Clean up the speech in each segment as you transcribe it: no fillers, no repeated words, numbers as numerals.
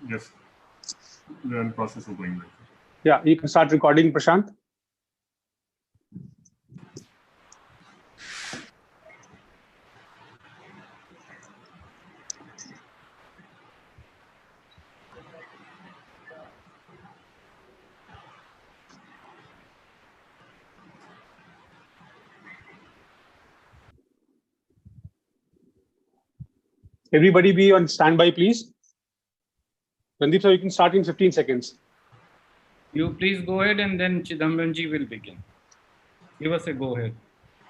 Yes, we're in the process of going there. Yeah, you can start recording, Prashant. Everybody be on standby, please. Randeep sir, you can start in 15 seconds. You please go ahead and then Chidambaram ji will begin. Give us a go ahead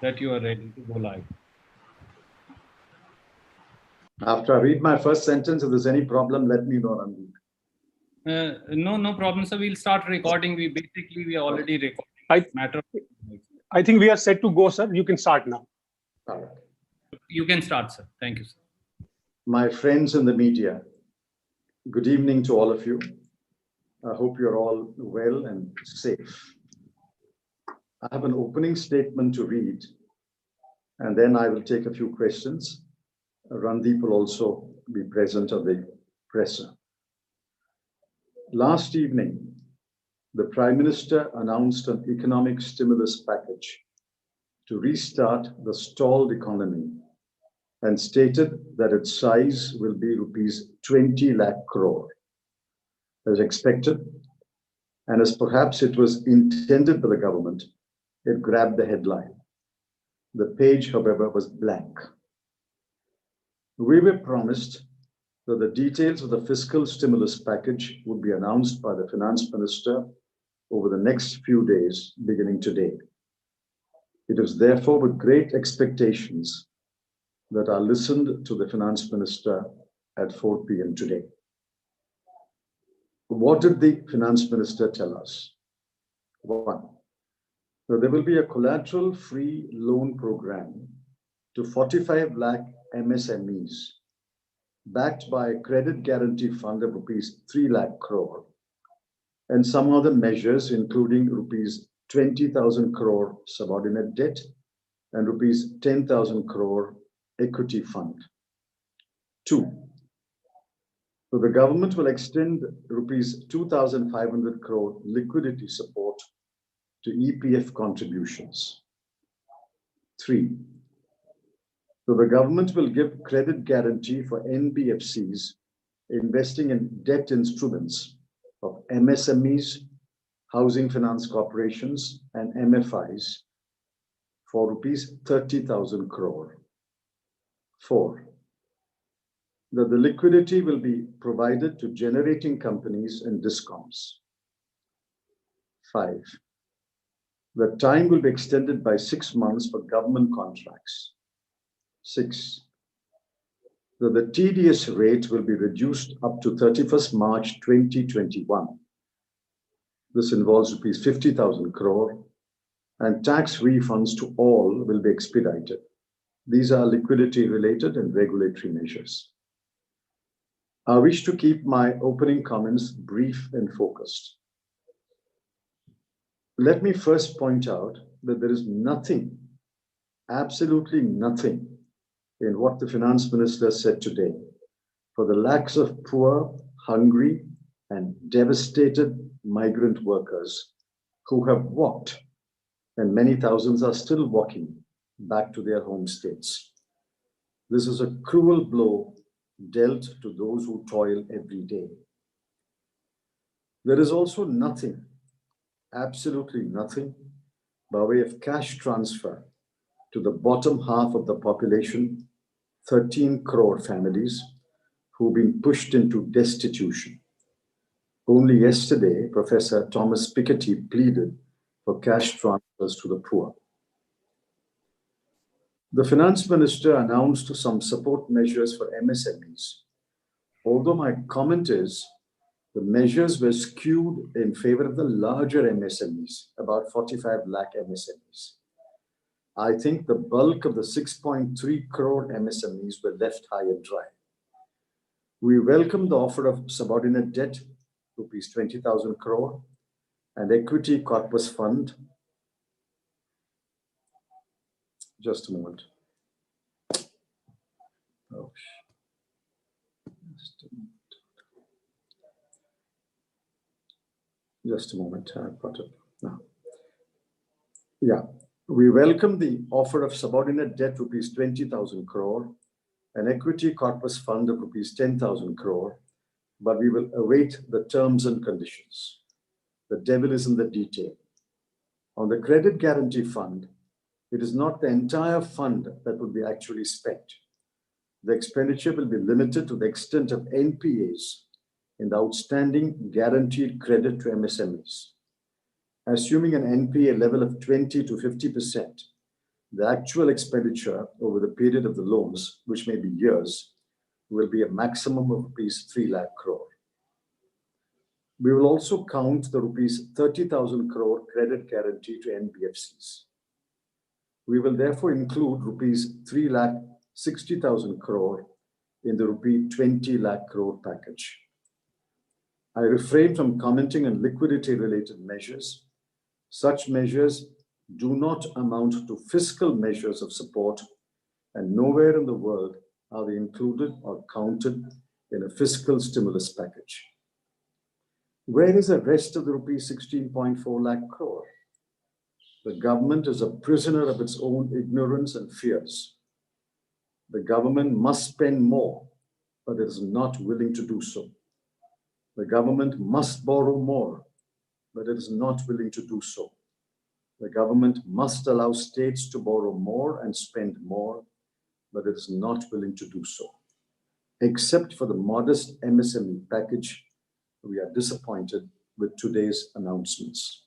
that you are ready to go live. After I read my first sentence, if there's any problem, let me know, Randeep. No problem, sir. We'll start recording. We are already recording. I think we are set to go, sir. You can start now. All right. You can start, sir. Thank you, sir. My friends in the media, good evening to all of you. I hope you're all well and safe. I have an opening statement to read, and then I will take a few questions. Randeep will also be present at the presser. Last evening, the Prime Minister announced an economic stimulus package to restart the stalled economy and stated that its size will be rupees 20 lakh crore. As expected, and as perhaps it was intended by the government, it grabbed the headline. The page, however, was blank. We were promised that the details of the fiscal stimulus package would be announced by the Finance Minister over the next few days, beginning today. It was therefore with great expectations that I listened to the Finance Minister at 4 p.m. today. What did the Finance Minister tell us? One, that there will be a collateral-free loan program to 45 lakh MSMEs, backed by a credit guarantee fund of rupees 3 lakh crore, and some other measures, including rupees 20,000 crore subordinate debt and rupees 10,000 crore equity fund. Two, so the government will extend rupees 2,500 crore liquidity support to EPF contributions. Three, so the government will give credit guarantee for NBFCs investing in debt instruments of MSMEs, housing finance corporations, and MFIs for rupees 30,000 crore. Four, that the liquidity will be provided to generating companies and discoms. Five, the time will be extended by 6 months for government contracts. Six, that the TDS rate will be reduced up to 31st March 2021. This involves rupees 50,000 crore, and tax refunds to all will be expedited. These are liquidity-related and regulatory measures. I wish to keep my opening comments brief and focused. Let me first point out that there is nothing, absolutely nothing, in what the Finance Minister said today for the lakhs of poor, hungry, and devastated migrant workers who have walked, and many thousands are still walking back to their home states. This is a cruel blow dealt to those who toil every day. There is also nothing, absolutely nothing, by way of cash transfer to the bottom half of the population, 13 crore families who've been pushed into destitution. Only yesterday, Professor Thomas Piketty pleaded for cash transfers to the poor. The Finance Minister announced some support measures for MSMEs. Although my comment is, the measures were skewed in favor of the larger MSMEs, about 45 lakh MSMEs. I think the bulk of the 6.3 crore MSMEs were left high and dry. We welcome the offer of subordinate debt, rupees 20,000 crore, and equity corpus fund. Just a moment. Oh, just a moment. Just a moment, I've got it now. Yeah, we welcome the offer of subordinate debt rupees 20,000 crore, an equity corpus fund of rupees 10,000 crore, but we will await the terms and conditions. The devil is in the detail. On the credit guarantee fund, it is not the entire fund that will be actually spent. The expenditure will be limited to the extent of NPAs in the outstanding guaranteed credit to MSMEs. Assuming an NPA level of 20 to 50%, the actual expenditure over the period of the loans, which may be years, will be a maximum of rupees 3 lakh crore. We will also count the rupees 30,000 crore credit guarantee to NBFCs. We will therefore include rupees 3,60,000 crore in the rupee 20 lakh crore package. I refrain from commenting on liquidity related measures. Such measures do not amount to fiscal measures of support, and nowhere in the world are they included or counted in a fiscal stimulus package. Where is the rest of the rupees 16.4 lakh crore? The government is a prisoner of its own ignorance and fears. The government must spend more, but it is not willing to do so. The government must borrow more, but it is not willing to do so. The government must allow states to borrow more and spend more, but it is not willing to do so. Except for the modest MSME package, we are disappointed with today's announcements.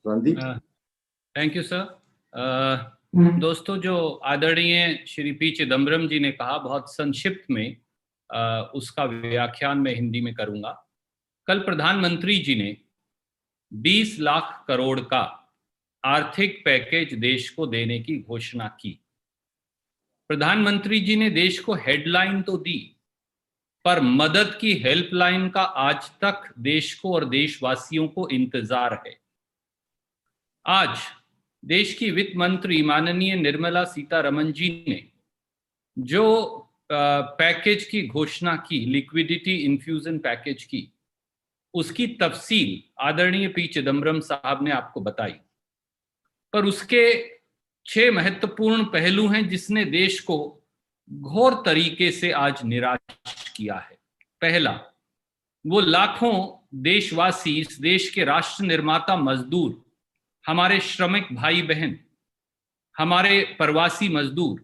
Randeep? Thank you sir. दोस्तों, जो आदरणीय Shri P Chidambaram जी ने कहा, बहुत संक्षिप्त में उसका व्याख्यान मैं हिंदी में करूंगा. कल प्रधानमंत्री जी ने 20 लाख करोड़ का आर्थिक पैकेज देश को देने की घोषणा की. प्रधानमंत्री जी ने देश को हेडलाइन तो दी, पर मदद की हेल्पलाइन का आज तक देश को और देशवासियों को इंतजार है. आज देश की वित्त मंत्री माननीय निर्मला सीतारमण जी ने जो पैकेज की घोषणा की, लिक्विडिटी इन्फ्यूजन पैकेज की, उसकी तफसील आदरणीय पी चिदम्बरम साहब ने आपको बताई. पर उसके 6 महत्वपूर्ण पहलू हैं जिसने देश को घोर तरीके से आज निराश किया है. पहला, वो लाखों देशवासी, इस देश के राष्ट्र निर्माता मजदूर, हमारे श्रमिक भाई बहन, हमारे प्रवासी मजदूर,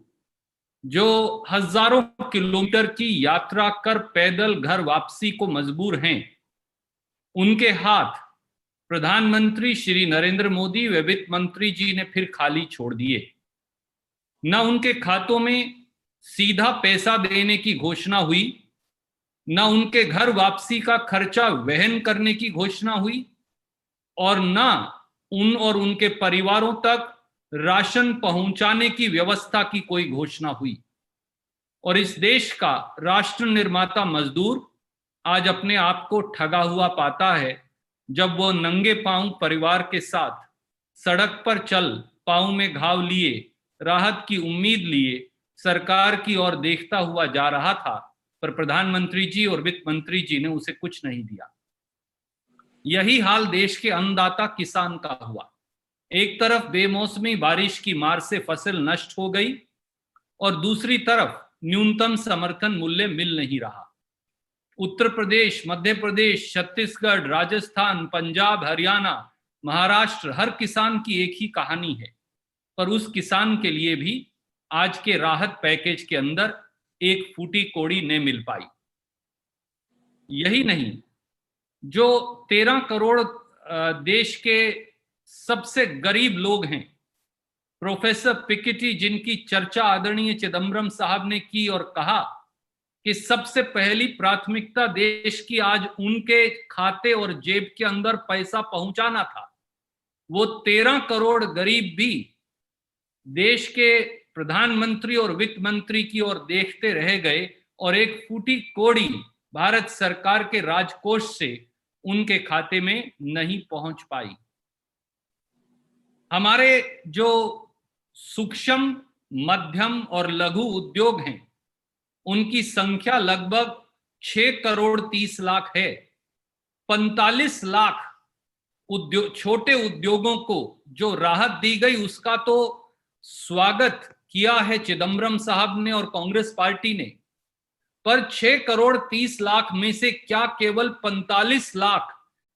जो हजारों किलोमीटर की यात्रा कर पैदल घर वापसी को मजबूर हैं, उनके हाथ प्रधानमंत्री श्री नरेंद्र मोदी व वित्त मंत्री जी ने फिर खाली छोड़ दिए. न उनके खातों में सीधा पैसा देने की घोषणा हुई, न उनके घर वापसी का खर्चा वहन करने की घोषणा हुई, और न उन और उनके परिवारों तक राशन पहुंचाने की व्यवस्था की कोई घोषणा हुई. और इस देश का राष्ट्र निर्माता मजदूर आज अपने आप को ठगा हुआ पाता है जब वो नंगे पांव परिवार के साथ सड़क पर चल, पांव में घाव लिए, राहत की उम्मीद लिए सरकार की ओर देखता हुआ जा रहा था, पर प्रधानमंत्री जी और वित्त मंत्री जी ने उसे कुछ नहीं दिया. यही हाल देश के अन्नदाता किसान का हुआ. एक तरफ बेमौसमी बारिश की मार से फसल नष्ट हो गई और दूसरी तरफ न्यूनतम समर्थन मूल्य मिल नहीं रहा. उत्तर प्रदेश, मध्य प्रदेश, छत्तीसगढ़, राजस्थान, पंजाब, हरियाणा, महाराष्ट्र, हर किसान की एक ही कहानी है. पर उस किसान के लिए भी आज के राहत पैकेज के अंदर एक फूटी कोड़ी न मिल पाई. यही नहीं, जो 13 करोड़ देश के सबसे गरीब लोग हैं, प्रोफेसर पिकेटी, जिनकी चर्चा आदरणीय चिदम्बरम साहब ने की और कहा कि सबसे पहली प्राथमिकता देश की आज उनके खाते और जेब के अंदर पैसा पहुंचाना था, वो 13 करोड़ गरीब भी देश के प्रधानमंत्री और वित्त मंत्री की ओर देखते रह गए और एक फूटी कोड़ी भारत सरकार के राजकोष से उनके खाते में नहीं पहुंच पाई. हमारे जो सूक्ष्म, मध्यम और लघु उद्योग हैं, उनकी संख्या लगभग 6 करोड़ 30 लाख है, 45 लाख छोटे उद्योगों को जो राहत दी गई उसका तो स्वागत किया है चिदम्बरम साहब ने और कांग्रेस पार्टी ने, पर 6 करोड़ 30 लाख में से क्या केवल 45 लाख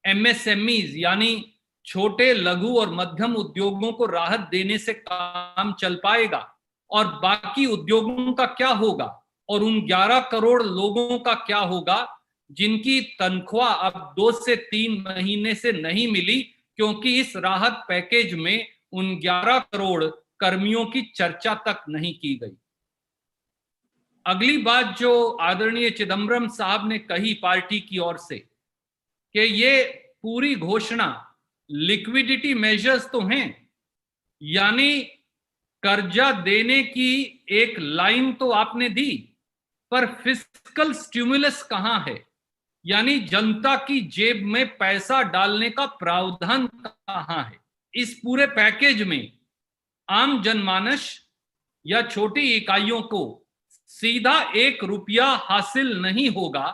MSMEs यानी छोटे लघु और मध्यम उद्योगों को राहत देने से काम चल पाएगा? और बाकी उद्योगों का क्या होगा? और उन 11 करोड़ लोगों का क्या होगा जिनकी तनख्वाह अब 2 से 3 महीने से नहीं मिली, क्योंकि इस राहत पैकेज में उन 11 करोड़ कर्मियों की चर्चा तक नहीं की गई। अगली बात जो आदरणीय चिदम्बरम साहब ने कही पार्टी की ओर से कि ये पूरी घोषणा लिक्विडिटी मेजर्स तो हैं, यानी कर्जा देने की एक लाइन तो आपने दी, पर फिस्कल स्टिमुलस कहां है? यानी जनता की जेब में पैसा डालने का प्रावधान कहां है? इस पूरे पैकेज में आम जनमानस या छोटी इकाइयों को सीधा 1 रुपया हासिल नहीं होगा,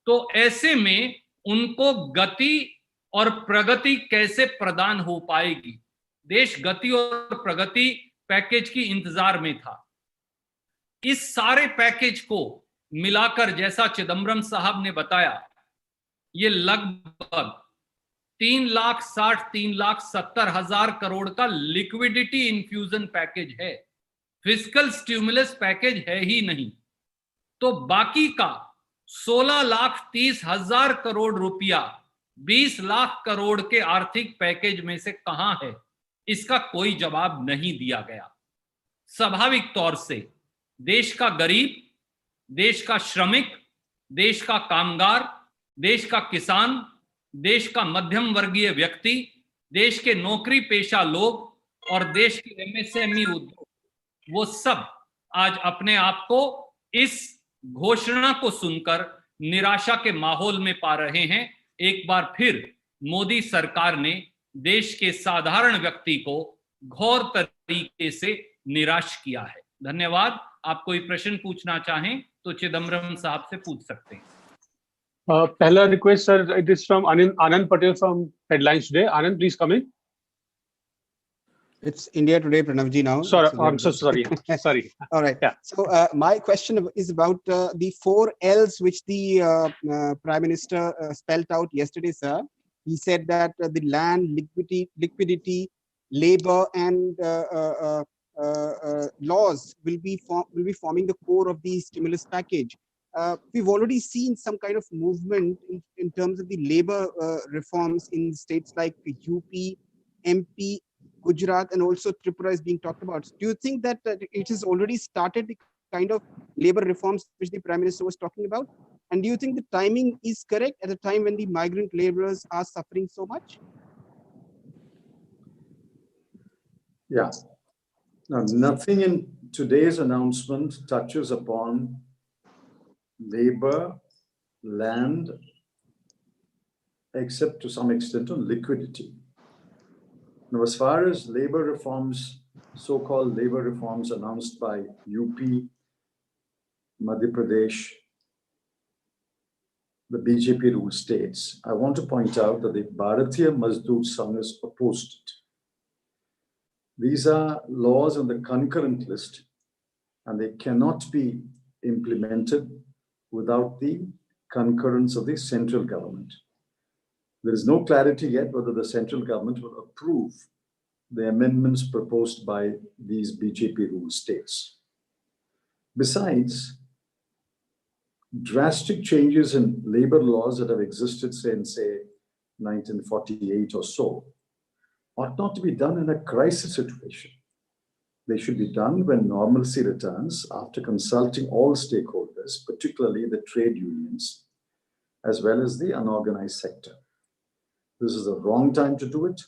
तो ऐसे में उनको गति और प्रगति कैसे प्रदान हो पाएगी? देश गति और प्रगति पैकेज की इंतजार में था। इस सारे पैकेज को मिलाकर जैसा चिदम्बरम साहब ने बताया, ये लगभग 3,60,3,70,000 करोड़ का लिक्विडिटी इन्फ्यूजन पैकेज है, फिस्कल स्टिमुलस पैकेज है ही नहीं। तो बाकी का 16,30,000 करोड़ रुपया 20 लाख करोड़ के आर्थिक पैकेज में से कहां है? इसका कोई जवाब नहीं दिया गया। स्वाभाविक तौर से देश का गरीब, देश का श्रमिक, देश का कामगार, देश का किसान, देश का मध्यम वर्गीय व्यक्ति, देश के नौकरी पेशा लोग और देश के MSME उद्योग, वो सब आज अपने आप को इस घोषणा को सुनकर निराशा के माहौल में पा रहे हैं। एक बार फिर मोदी सरकार ने देश के साधारण व्यक्ति को घोर तरीके से निराश किया है। धन्यवाद। आप कोई प्रश्न पूछना चाहें तो चिदम्बरम साहब से पूछ सकते हैं। पहला request sir, it is from Anand Patel from headlines today. Anand, please come in. It's India Today, Pranavji, now. Sorry, I'm so sorry. Sorry. All right. Yeah. So my question is about the 4 L's which the Prime Minister spelled out yesterday, sir. He said that the land, liquidity, labor, and laws will be forming the core of the stimulus package. We've already seen some kind of movement in terms of the labor reforms in states like UP, MP, Gujarat, and also Tripura is being talked about. Do you think that it has already started the kind of labor reforms which the Prime Minister was talking about? And do you think the timing is correct at a time when the migrant laborers are suffering so much? Yeah. Now, nothing in today's announcement touches upon labor, land, except to some extent on liquidity. Now, as far as labor reforms, so-called labor reforms announced by UP, Madhya Pradesh, the BJP-ruled states, I want to point out that the Bharatiya Mazdoor Sangh is opposed it. These are laws on the concurrent list, and they cannot be implemented without the concurrence of the central government. There is no clarity yet whether the central government will approve the amendments proposed by these BJP-ruled states. Besides, drastic changes in labor laws that have existed since, say, 1948 or so, ought not to be done in a crisis situation. They should be done when normalcy returns after consulting all stakeholders, particularly the trade unions, as well as the unorganized sector. This is the wrong time to do it.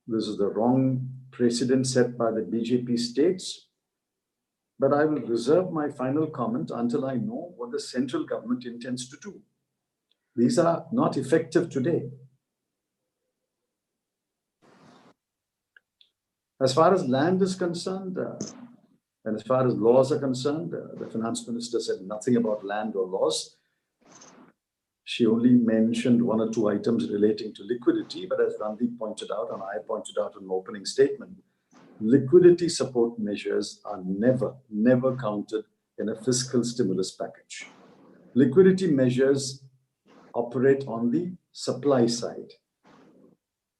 This is the wrong precedent set by the BJP states. But I will reserve my final comment until I know what the central government intends to do. These are not effective today. As far as land is concerned, and as far as laws are concerned, the finance minister said nothing about land or laws. She only mentioned one or two items relating to liquidity, but as Randeep pointed out, and I pointed out in my opening statement, liquidity support measures are never counted in a fiscal stimulus package. Liquidity measures operate on the supply side.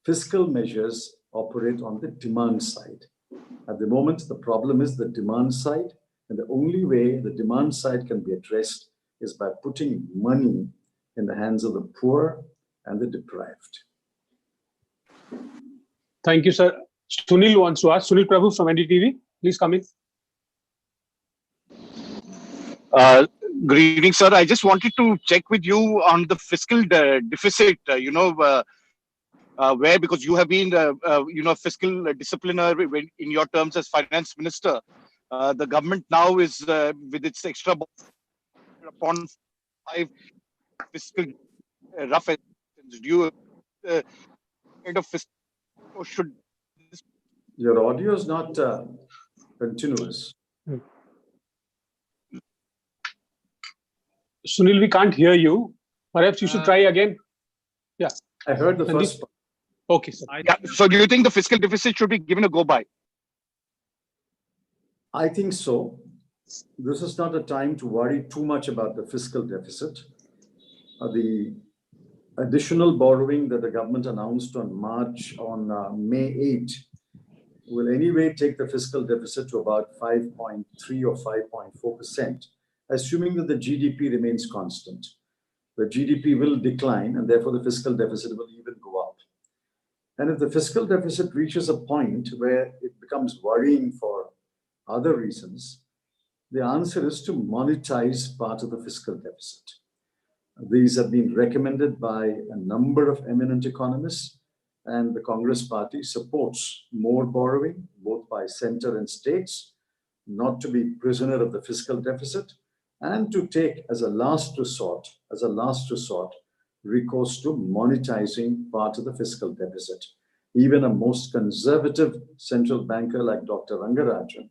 Fiscal measures operate on the demand side. At the moment, the problem is the demand side, and the only way the demand side can be addressed is by putting money in the hands of the poor and the deprived. Thank you, sir. Sunil wants to ask. Sunil Prabhu from NDTV, please come in. Good evening, sir. I just wanted to check with you on the fiscal deficit, where, because you have been, fiscal discipliner in your terms as finance minister, the government now is with its extra upon 5 fiscal rough estimates. Do you kind of fiscal, or should this? Your audio is not continuous. Sunil, we can't hear you. Perhaps you should try again. Yeah. I heard the first part. Okay, sir. Yeah. So do you think the fiscal deficit should be given a go by? I think so. This is not a time to worry too much about the fiscal deficit. The additional borrowing that the government announced on May 8 will anyway take the fiscal deficit to about 5.3 or 5.4%, assuming that the GDP remains constant. The GDP will decline, and therefore the fiscal deficit will even go up. And if the fiscal deficit reaches a point where it becomes worrying for other reasons, the answer is to monetize part of the fiscal deficit. These have been recommended by a number of eminent economists, and the Congress party supports more borrowing, both by center and states, not to be prisoner of the fiscal deficit, and to take as a last resort, recourse to monetizing part of the fiscal deficit. Even a most conservative central banker like Dr. Rangarajan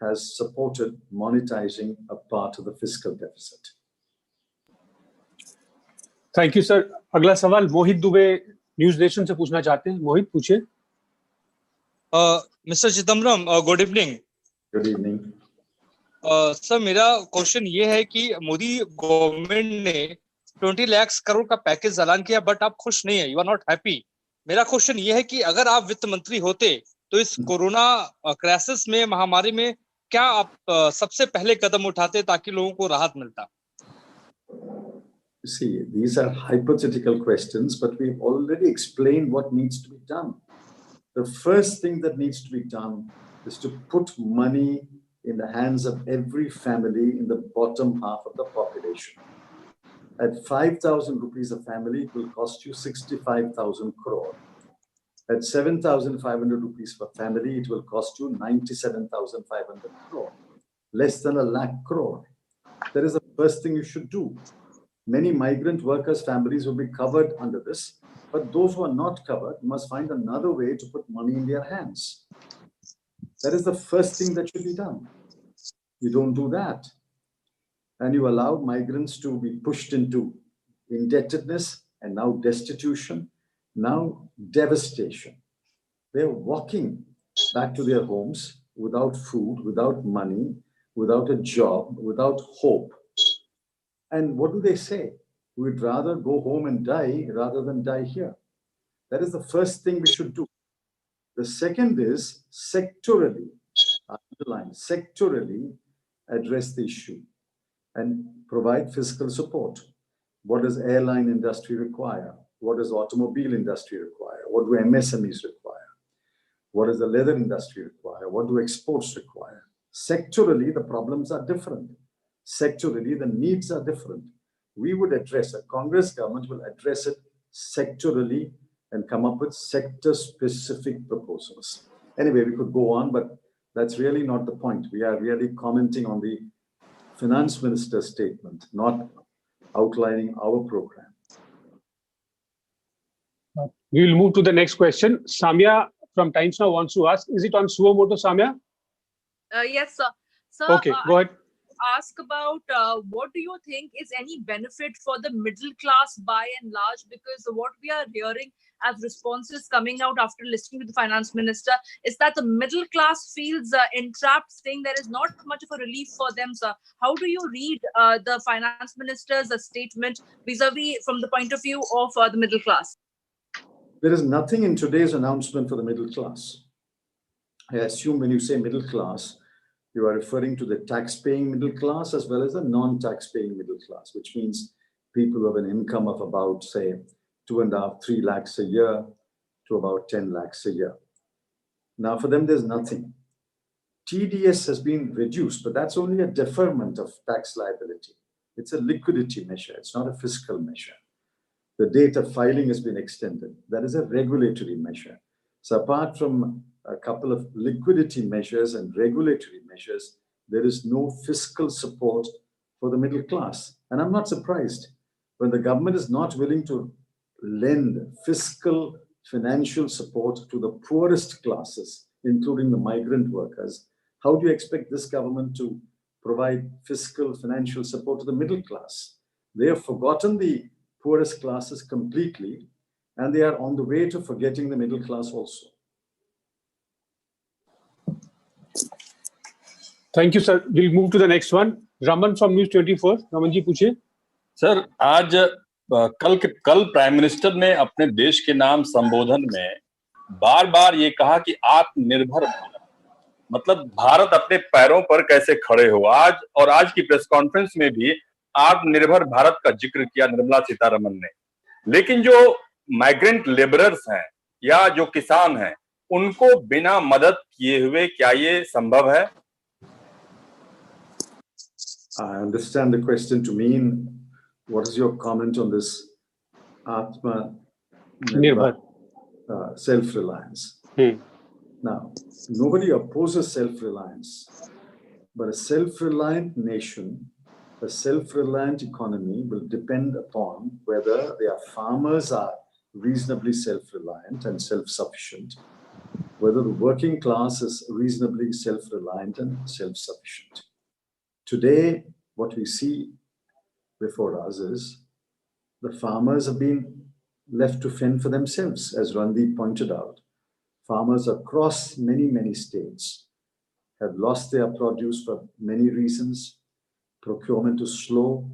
has supported monetizing a part of the fiscal deficit. Thank you, sir. अगला सवाल मोहित Dubey news nation से पूछना चाहते हैं. मोहित पूछिए. Mr. Chidambaram, good evening. Good evening. Sir, मेरा question ये है कि मोदी गवर्नमेंट ने 20 लाख करोड़ का पैकेज ऐलान किया, बट आप खुश नहीं है, यू आर नॉट हैप्पी. मेरा क्वेश्चन ये है कि अगर आप वित्त मंत्री होते तो इस कोरोना क्राइसिस में, महामारी में, क्या आप सबसे पहले कदम उठाते ताकि लोगों को राहत मिलता? See, these are hypothetical questions, but we've already explained what needs to be done. The first thing that needs to be done is to put money in the hands of every family in the bottom half of the population. At 5,000 rupees a family, it will cost you 65,000 crore. At 7,500 rupees per family, it will cost you 97,500 crore. Less than a lakh crore. That is the first thing you should do. Many migrant workers' families will be covered under this, but those who are not covered must find another way to put money in their hands. That is the first thing that should be done. You don't do that, and you allow migrants to be pushed into indebtedness and now destitution, now devastation. They're walking back to their homes without food, without money, without a job, without hope. And what do they say? We'd rather go home and die rather than die here. That is the first thing we should do. The second is sectorally, underline, sectorally address the issue and provide fiscal support. What does airline industry require? What does automobile industry require? What do MSMEs require? What does the leather industry require? What do exports require? Sectorally, the problems are different. Sectorally, the needs are different. We would address, a Congress government will address it sectorally and come up with sector-specific proposals. Anyway, we could go on, but that's really not the point. We are really commenting on the finance minister's statement, not outlining our program. We will move to the next question. Samya from Times Now wants to ask, is it on suo motu, Samya? Yes, sir. Sir, Okay, go ahead. ask about what do you think is any benefit for the middle class by and large? Because what we are hearing as responses coming out after listening to the finance minister is that the middle class feels entrapped, saying there is not much of a relief for them. So how do you read the finance minister's statement vis-a-vis from the point of view of the middle class? There is nothing in today's announcement for the middle class. I assume when you say middle class, you are referring to the tax-paying middle class as well as the non-tax-paying middle class, which means people who have an income of about, say, 2.5, 3 lakhs a year to about 10 lakhs a year. Now, for them, there's nothing. TDS has been reduced, but that's only a deferment of tax liability. It's a liquidity measure. It's not a fiscal measure. The date of filing has been extended. That is a regulatory measure. So apart from a couple of liquidity measures and regulatory measures, there is no fiscal support for the middle class. And I'm not surprised when the government is not willing to lend fiscal financial support to the poorest classes, including the migrant workers. How do you expect this government to provide fiscal financial support to the middle class? They have forgotten the poorest classes completely, and they are on the way to forgetting the middle class also. Thank you, sir. We'll move to the next one. Raman from News 24. Raman ji, पूछिए. Sir, आज कल prime minister ने अपने देश के नाम संबोधन में बार बार ये कहा कि आत्मनिर्भर भारत, मतलब भारत अपने पैरों पर कैसे खड़े हो। आज की प्रेस कॉन्फ्रेंस में भी आत्मनिर्भर भारत का जिक्र किया निर्मला सीतारमण ने, लेकिन जो माइग्रेंट लेबरर्स हैं या जो किसान हैं, उनको बिना मदद किए हुए क्या ये संभव है? I understand the question to mean, what is your comment on this Atma self-reliance? Now, nobody opposes self-reliance, but a self-reliant nation, a self-reliant economy will depend upon whether their farmers are reasonably self-reliant and self-sufficient, whether the working class is reasonably self-reliant and self-sufficient. Today, what we see before us is the farmers have been left to fend for themselves, as Randeep pointed out. Farmers across many states have lost their produce for many reasons. Procurement is slow.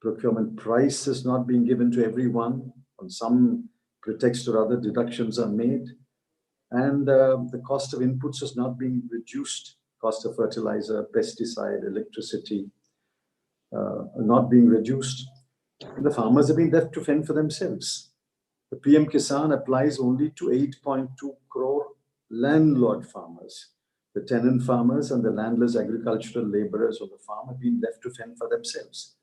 Procurement price is not being given to everyone. On some pretext or other, deductions are made. And the cost of inputs is not being reduced. Cost of fertilizer, pesticide, electricity are not being reduced. And the farmers have been left to fend for themselves. The PM Kisan applies only to 8.2 crore landlord farmers. The tenant farmers and the landless agricultural laborers on the farm have been left to fend for themselves.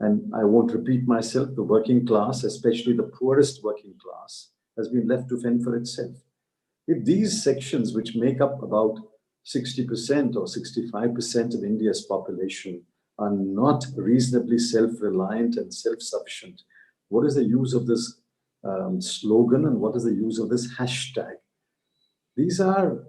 And I won't repeat myself, the working class, especially the poorest working class, has been left to fend for itself. If these sections, which make up about 60% or 65% of India's population, are not reasonably self-reliant and self-sufficient, what is the use of this slogan and what is the use of this hashtag? These are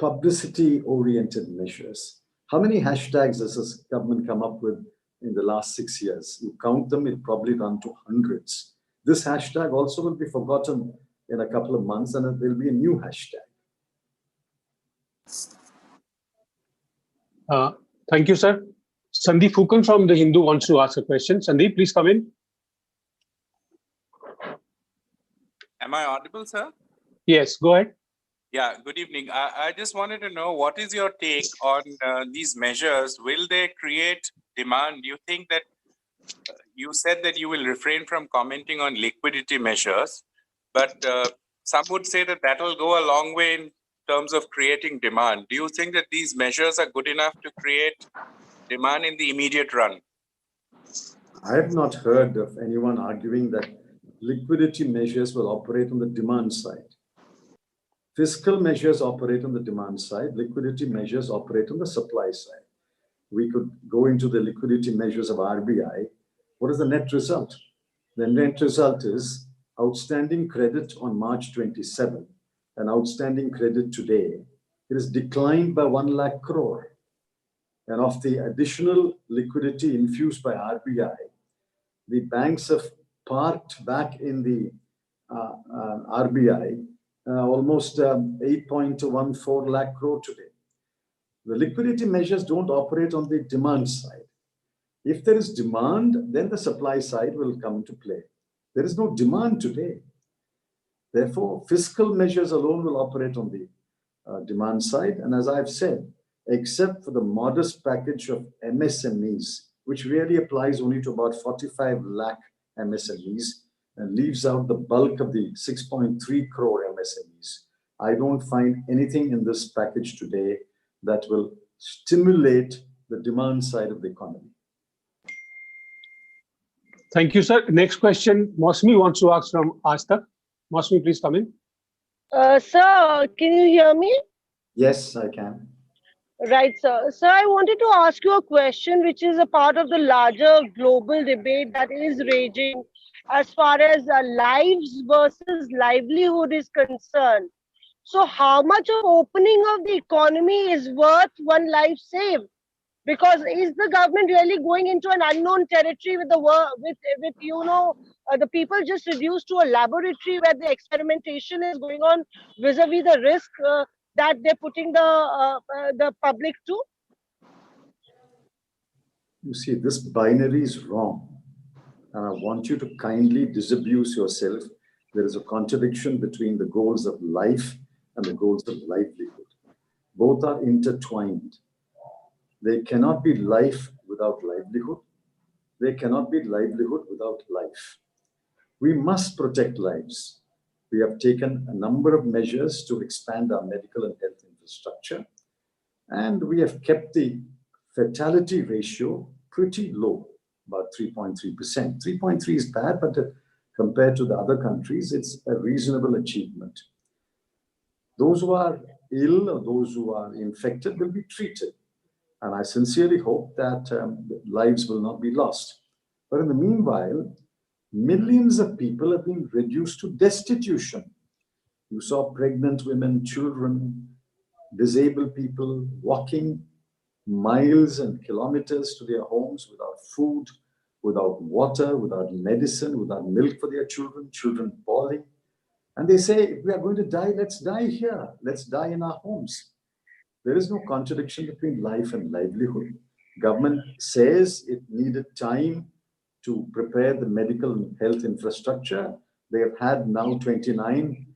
publicity-oriented measures. How many hashtags has this government come up with in the last 6 years? You count them, it'll probably run to hundreds. This hashtag also will be forgotten in a couple of months, and there will be a new hashtag. Thank you, sir. Sandeep Fukan from The Hindu wants to ask a question. Sandeep, please come in. Am I audible, sir? Yes, go ahead. Yeah, good evening. I just wanted to know, what is your take on these measures? Will they create demand? Do you think that you said that you will refrain from commenting on liquidity measures, but some would say that that will go a long way in terms of creating demand. Do you think that these measures are good enough to create demand in the immediate run? I have not heard of anyone arguing that liquidity measures will operate on the demand side. Fiscal measures operate on the demand side, liquidity measures operate on the supply side. We could go into the liquidity measures of RBI. What is the net result? The net result is outstanding credit on March 27 and outstanding credit today. It is declined by 1 lakh crore. And of the additional liquidity infused by RBI, the banks have parked back in the RBI almost 8.14 lakh crore today. The liquidity measures don't operate on the demand side. If there is demand, then the supply side will come into play. There is no demand today. Therefore, fiscal measures alone will operate on the demand side. And as I've said, except for the modest package of MSMEs, which really applies only to about 45 lakh MSMEs and leaves out the bulk of the 6.3 crore MSMEs, I don't find anything in this package today that will stimulate the demand side of the economy. Thank you, sir. Next question, Mosmi wants to ask from Aastak. Mosmi, please come in. Sir, can you hear me? Yes, I can. Right, sir. Sir, I wanted to ask you a question which is a part of the larger global debate that is raging as far as lives versus livelihood is concerned. So how much of opening of the economy is worth one life saved? Because is the government really going into an unknown territory with the people just reduced to a laboratory where the experimentation is going on vis-a-vis the risk that they're putting the public to? You see, this binary is wrong. And I want you to kindly disabuse yourself. There is a contradiction between the goals of life and the goals of livelihood. Both are intertwined. There cannot be life without livelihood. There cannot be livelihood without life. We must protect lives. We have taken a number of measures to expand our medical and health infrastructure, and we have kept the fatality ratio pretty low, about 3.3%. 3.3 is bad, but compared to the other countries, it's a reasonable achievement. Those who are ill or those who are infected will be treated. And I sincerely hope that lives will not be lost. But in the meanwhile, millions of people have been reduced to destitution. You saw pregnant women, children, disabled people walking miles and kilometers to their homes without food, without water, without medicine, without milk for their children, children bawling. And they say, if we are going to die, let's die here. Let's die in our homes. There is no contradiction between life and livelihood. Government says it needed time to prepare the medical and health infrastructure. They have had now 29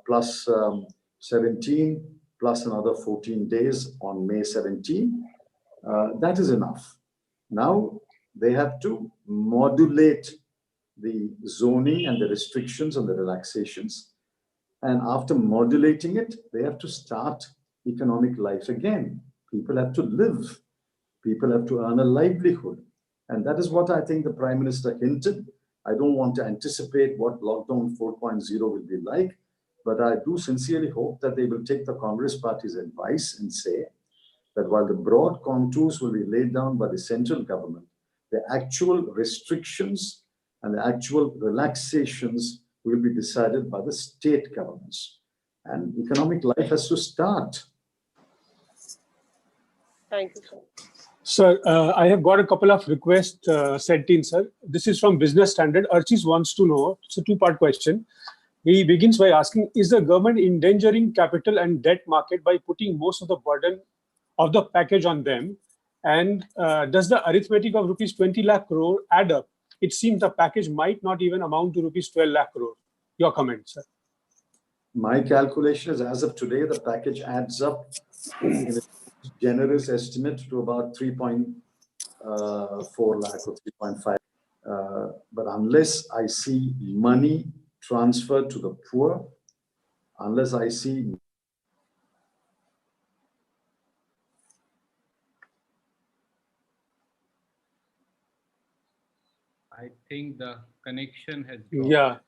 plus 17 plus another 14 days on May 17. That is enough. Now they have to modulate the zoning and the restrictions and the relaxations. And after modulating it, they have to start economic life again. People have to live. People have to earn a livelihood. And that is what I think the Prime Minister hinted. I don't want to anticipate what lockdown 4.0 will be like, but I do sincerely hope that they will take the Congress Party's advice and say that while the broad contours will be laid down by the central government, the actual restrictions and the actual relaxations will be decided by the state governments. And economic life has to start. Thank you, sir. Sir, I have got a couple of requests sent in, sir. This is from Business Standard. Archis wants to know, it's a two-part question. He begins by asking, is the government endangering capital and debt market by putting most of the burden of the package on them? And does the arithmetic of rupees 20 lakh crore add up? It seems the package might not even amount to rupees 12 lakh crore. Your comment, sir. My calculation is, as of today, the package adds up in a generous estimate to about 3.4 lakh or 3.5. But unless I see money transferred to the poor, unless I see I think the connection has dropped. Yeah.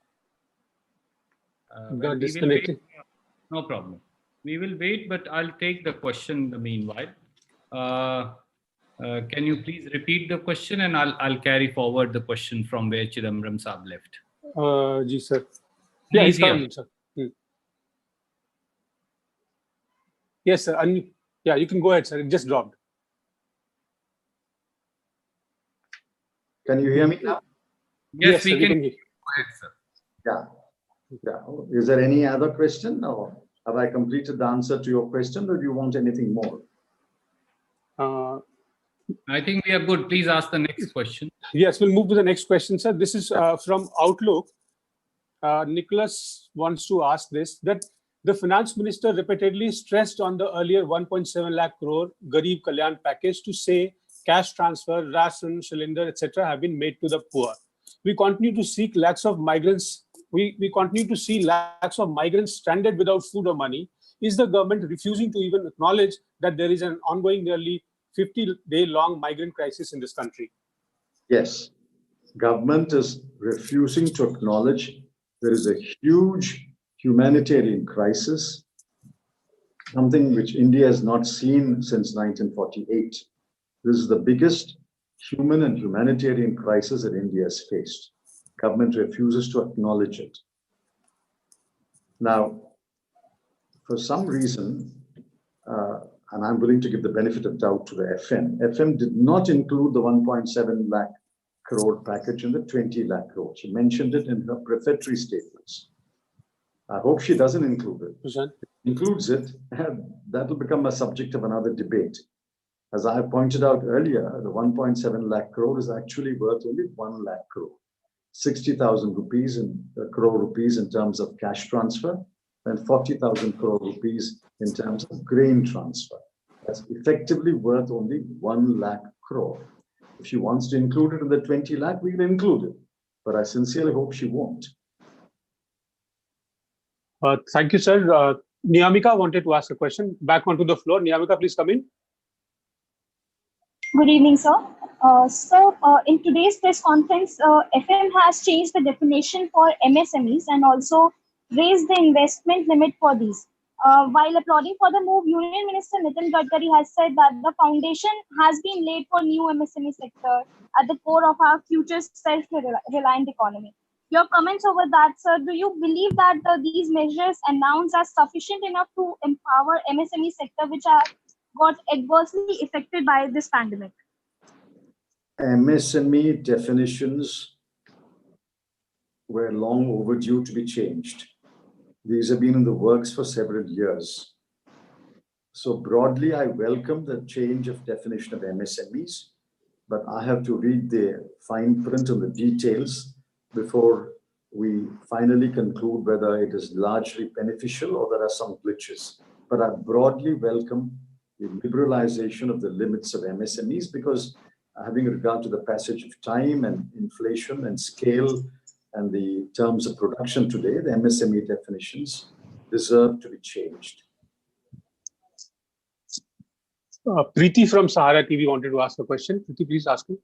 Well, Got we will disconnected. wait. No problem. We will wait, but I'll take the question in the meanwhile. Can you please repeat the question, and I'll carry forward the question from where Chidambaram Saab left. Ji, sir. Yeah, he's Easier. coming, sir. Yes, sir. Yeah, you can go ahead, sir. It just dropped. Can you hear me now? Yes, we sir, can. hear. Go ahead, sir. Yeah. Is there any other question, or have I completed the answer to your question, or do you want anything more? I think we are good. Please ask the next question. Yes, we'll move to the next question, sir. This is from Outlook. Nicholas wants to ask this, that the finance minister repeatedly stressed on the earlier 1.7 lakh crore Garib Kalyan package to say cash transfer, ration, cylinder, etc. have been made to the poor. We continue to seek lakhs of migrants. We continue to see lakhs of migrants stranded without food or money. Is the government refusing to even acknowledge that there is an ongoing nearly 50-day-long migrant crisis in this country? Yes. Government is refusing to acknowledge there is a huge humanitarian crisis, something which India has not seen since 1948. This is the biggest human and humanitarian crisis that India has faced. Government refuses to acknowledge it. Now, for some reason, and I'm willing to give the benefit of doubt to the FM, FM did not include the 1.7 lakh crore package in the 20 lakh crore. She mentioned it in her prefatory statements. I hope she doesn't include it. If she includes it, that will become a subject of another debate. As I pointed out earlier, the 1.7 lakh crore is actually worth only 1 lakh crore. 60,000 rupees in crore rupees in terms of cash transfer, and 40,000 crore rupees in terms of grain transfer. That's effectively worth only 1 lakh crore. If she wants to include it in the 20 lakh, we can include it. But I sincerely hope she won't. Thank you, sir. Niyamika wanted to ask a question. Back onto the floor. Niyamika, please come in. Good evening, sir. In today's press conference, FM has changed the definition for MSMEs and also raised the investment limit for these. While applauding for the move, Union Minister Nitin Gadkari has said that the foundation has been laid for new MSME sector at the core of our future self-reliant economy. Your comments over that, sir, do you believe that these measures announced are sufficient enough to empower MSME sector which are got adversely affected by this pandemic? MSME definitions were long overdue to be changed. These have been in the works for several years. So broadly, I welcome the change of definition of MSMEs, but I have to read the fine print on the details before we finally conclude whether it is largely beneficial or there are some glitches. But I broadly welcome the liberalization of the limits of MSMEs because having regard to the passage of time and inflation and scale and the terms of production today, the MSME definitions deserve to be changed. Preeti from Sahara TV wanted to ask a question. Preeti, please ask me.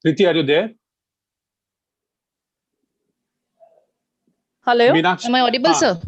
Preeti, are you there? Hello, Meenakshi. am I audible, sir?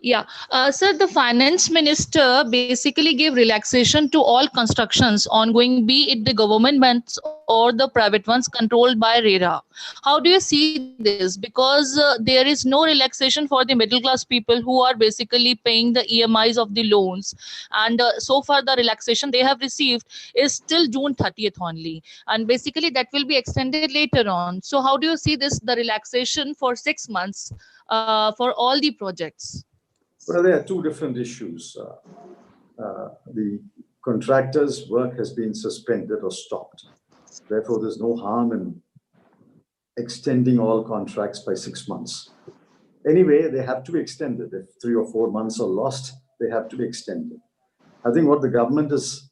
Yeah, sir, the finance minister basically gave relaxation to all constructions ongoing, be it the government ones or the private ones controlled by RERA. How do you see this? Because there is no relaxation for the middle class people who are basically paying the EMIs of the loans. And so far the relaxation they have received is till June 30th only. And basically that will be extended later on. So how do you see this, the relaxation for 6 months for all the projects? Well, there are two different issues. The contractor's work has been suspended or stopped. Therefore, there's no harm in extending all contracts by 6 months. Anyway, they have to be extended. If 3 or 4 months are lost, they have to be extended. I think what the government is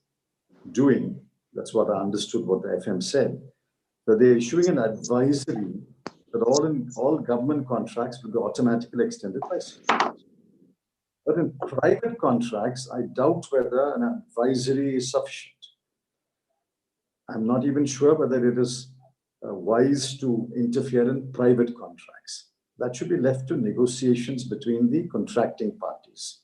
doing, that's what I understood what the FM said, that they're issuing an advisory that all government contracts will be automatically extended by 6 months. But in private contracts, I doubt whether an advisory is sufficient. I'm not even sure whether it is wise to interfere in private contracts. That should be left to negotiations between the contracting parties.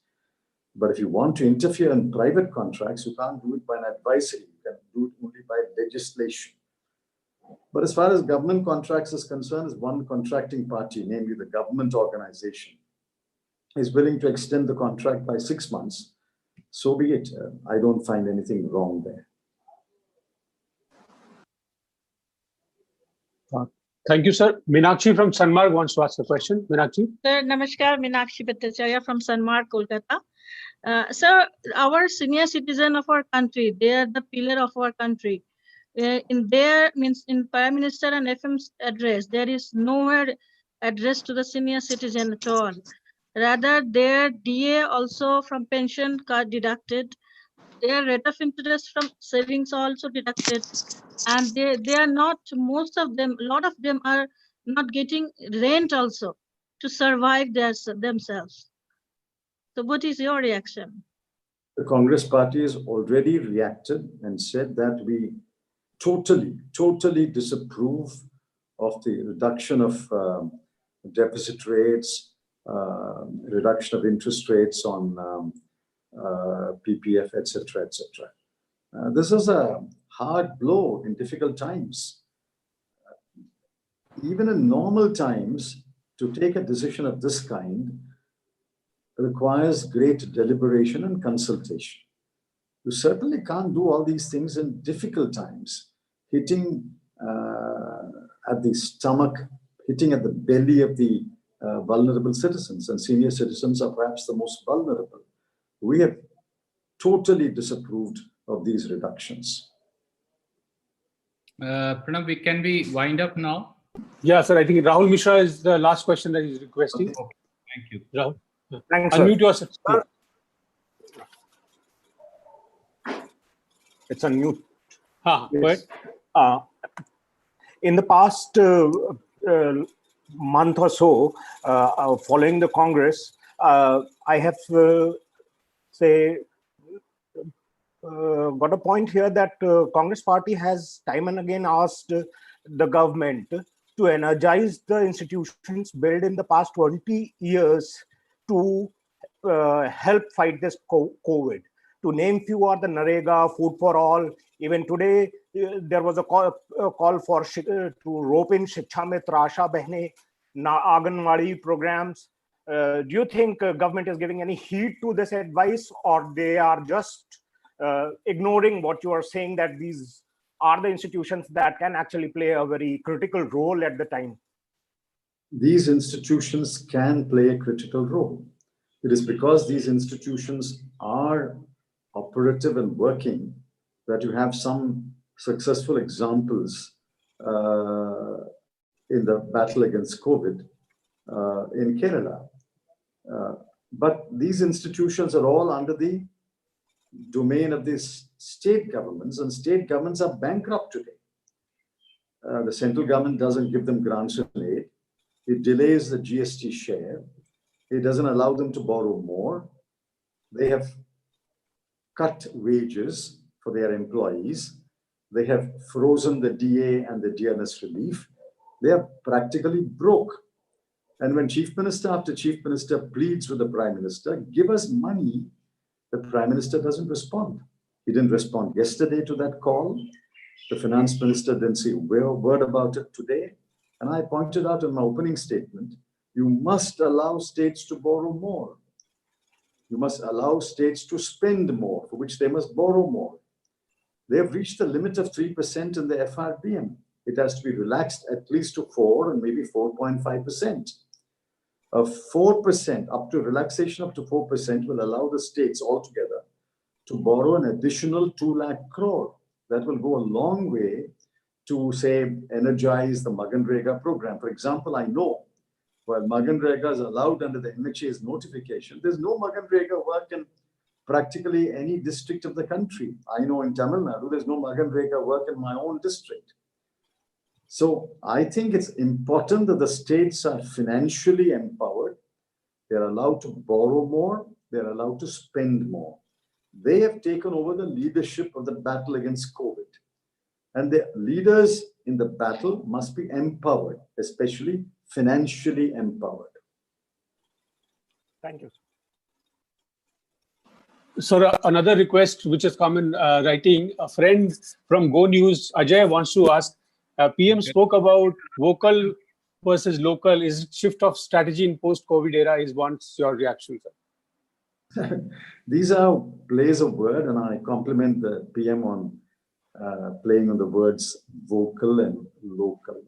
But if you want to interfere in private contracts, you can't do it by an advisory. You can do it only by legislation. But as far as government contracts is concerned, is one contracting party, namely the government organization, is willing to extend the contract by 6 months, so be it. I don't find anything wrong there. Thank you, sir. Meenakshi from Sanmarg wants to ask a question. Meenakshi. Sir, Namaskar, Meenakshi Bhattacharya from Sanmarg, Kolkata. Sir, our senior citizen of our country, they are the pillar of our country. In Prime Minister and FM's address, there is nowhere address to the senior citizen at all. Rather, their DA also from pension card deducted, their rate of interest from savings also deducted, and they are not, most of them, a lot of them are not getting rent also to survive themselves. So what is your reaction? The Congress party has already reacted and said that we totally disapprove of the reduction of deficit rates, reduction of interest rates on PPF, etc., etc. This is a hard blow in difficult times. Even in normal times, to take a decision of this kind requires great deliberation and consultation. You certainly can't do all these things in difficult times, hitting at the stomach, hitting at the belly of the vulnerable citizens, and senior citizens are perhaps the most vulnerable. We have totally disapproved of these reductions. Pranav, can we wind up now? Yeah, sir. I think Rahul Mishra is the last question that he's requesting. Okay. Thank you. Rahul. Thanks, Unmute sir. yourself. It's unmute. Go ahead. In the past month or so, following the Congress, I have got a point here that Congress party has time and again asked the government to energize the institutions built in the past 20 years to help fight this COVID. To name few are the Narega, Food for All. Even today, there was a call for to rope in Shiksha Mitra, Asha Behne, Anganwadi programs. Do you think government is giving any heed to this advice, or they are just ignoring what you are saying, that these are the institutions that can actually play a very critical role at the time? These institutions can play a critical role. It is because these institutions are operative and working that you have some successful examples in the battle against COVID in Kerala. But these institutions are all under the domain of these state governments, and state governments are bankrupt today. The central government doesn't give them grants and aid. It delays the GST share. It doesn't allow them to borrow more. They have cut wages for their employees. They have frozen the DA and the DNS relief. They are practically broke. And when Chief Minister after Chief Minister pleads with the Prime Minister, give us money, the Prime Minister doesn't respond. He didn't respond yesterday to that call. The Finance Minister didn't say a word about it today. And I pointed out in my opening statement, you must allow states to borrow more. You must allow states to spend more, for which they must borrow more. They have reached the limit of 3% in the FRBM. It has to be relaxed at least to 4 and maybe 4.5%. 4% up to relaxation up to 4% will allow the states altogether to borrow an additional 2 lakh crore. That will go a long way to, say, energize the Migrant program. For example, I know while Migrant is allowed under the MHA's notification, there's no Migrant work in practically any district of the country. I know in Tamil Nadu, there's no Migrant work in my own district. So I think it's important that the states are financially empowered. They're allowed to borrow more. They're allowed to spend more. They have taken over the leadership of the battle against COVID. And the leaders in the battle must be empowered, especially financially empowered. Thank you. So another request which has come in writing, a friend from Go News, Ajay, wants to ask, PM spoke about vocal versus local? Is it shift of strategy in post-COVID era? Is wants your reaction, sir? These are plays of word, and I compliment the PM on playing on the words vocal and local.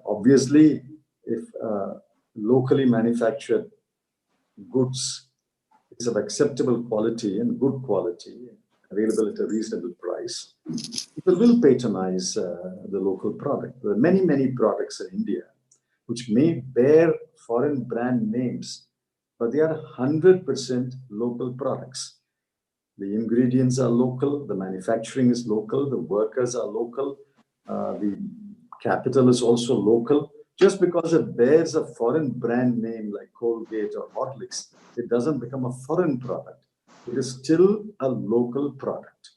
Obviously, if locally manufactured goods is of acceptable quality and good quality, available at a reasonable price, people will patronize the local product. There are many, many products in India which may bear foreign brand names, but they are 100% local products. The ingredients are local, the manufacturing is local, the workers are local, the capital is also local. Just because it bears a foreign brand name like Colgate or Horlicks, it doesn't become a foreign product. It is still a local product.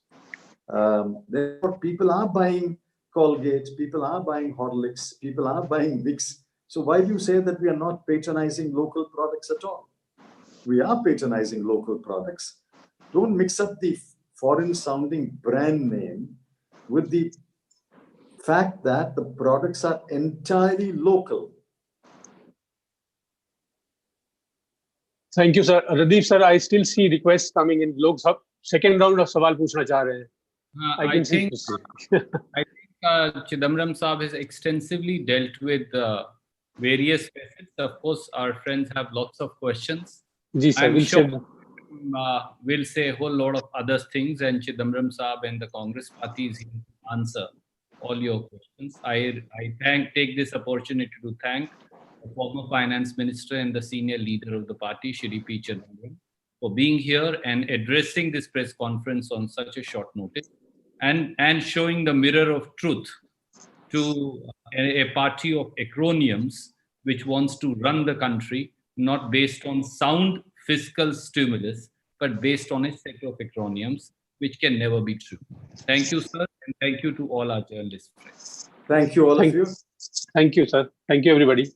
Therefore, people are buying Colgate, people are buying Horlicks, people are buying Vicks. So why do you say that we are not patronizing local products at all? We are patronizing local products. Don't mix up the foreign sounding brand name with the fact that the products are entirely local. Thank you, sir. Radeep, sir, I still see requests coming in. Log sab second round of सवाल पूछना चाह रहे हैं. I think Chidambaram Saab has extensively dealt with various facets. Of course, our friends have lots of questions. I'm sure we'll say a whole lot of other things, and Chidambaram Saab and the Congress party is here to answer all your questions. I take this opportunity to thank the former finance minister and the senior leader of the party, Shri P. Chidambaram, for being here and addressing this press conference on such a short notice, and showing the mirror of truth to a party of acronyms which wants to run the country not based on sound fiscal stimulus, but based on a set of acronyms which can never be true. Thank you, sir, and thank you to all our journalist friends. Thank you, all of you. Thank you, sir. Thank you, everybody.